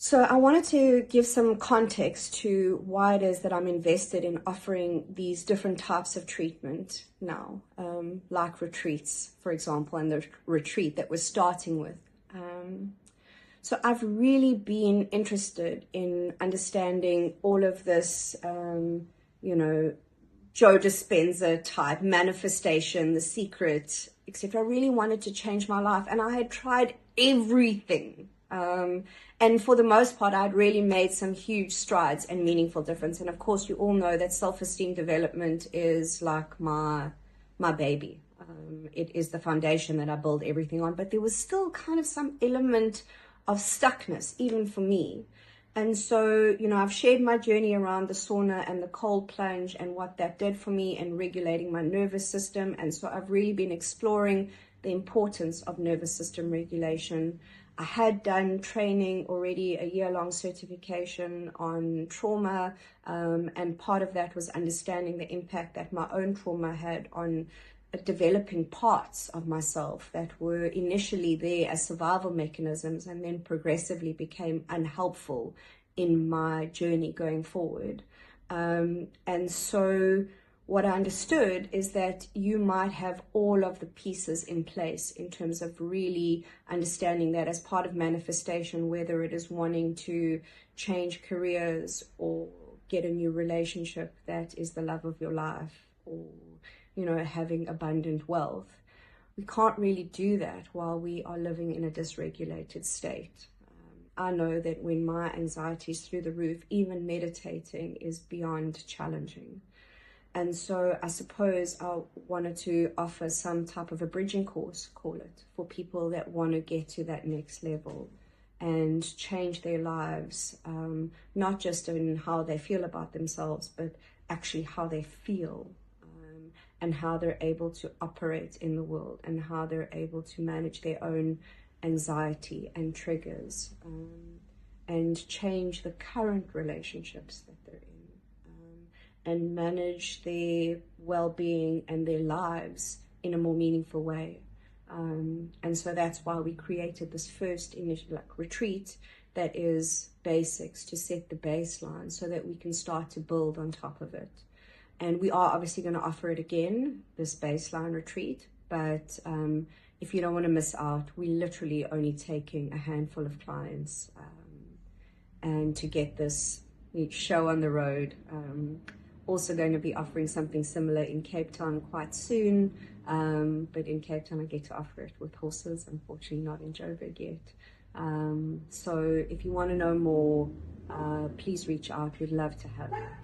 So I wanted to give some context to why it is that I'm invested in offering these different types of treatment now, like retreats, for example, and the retreat that we're starting with. So I've really been interested in understanding all of this, Joe Dispenza type manifestation, The Secret, etc. I really wanted to change my life, and I had tried everything. And for the most part, I'd really made some huge strides and meaningful difference. And of course, you all know that self-esteem development is like my baby. It is the foundation that I build everything on. But there was still kind of some element of stuckness, even for me. And so, I've shared my journey around the sauna and the cold plunge and what that did for me in regulating my nervous system. And so I've really been exploring the importance of nervous system regulation. I had done training already, a year-long certification on trauma, and part of that was understanding the impact that my own trauma had on developing parts of myself that were initially there as survival mechanisms and then progressively became unhelpful in my journey going forward. And so what I understood is that you might have all of the pieces in place in terms of really understanding that as part of manifestation, whether it is wanting to change careers or get a new relationship that is the love of your life, or having abundant wealth. We can't really do that while we are living in a dysregulated state. I know that when my anxiety is through the roof, even meditating is beyond challenging. And so I suppose I wanted to offer some type of a bridging course, call it, for people that want to get to that next level and change their lives, not just in how they feel about themselves, but actually how they feel, and how they're able to operate in the world, and how they're able to manage their own anxiety and triggers, and change the current relationships that they're in, and manage their well-being and their lives in a more meaningful way. And so that's why we created this first initial retreat that is basics, to set the baseline so that we can start to build on top of it. And we are obviously going to offer it again, this baseline retreat. But if you don't want to miss out, we're literally only taking a handful of clients. And to get this show on the road, also going to be offering something similar in Cape Town quite soon. But in Cape Town, I get to offer it with horses, unfortunately not in Joburg yet. So if you want to know more, please reach out. We'd love to have you.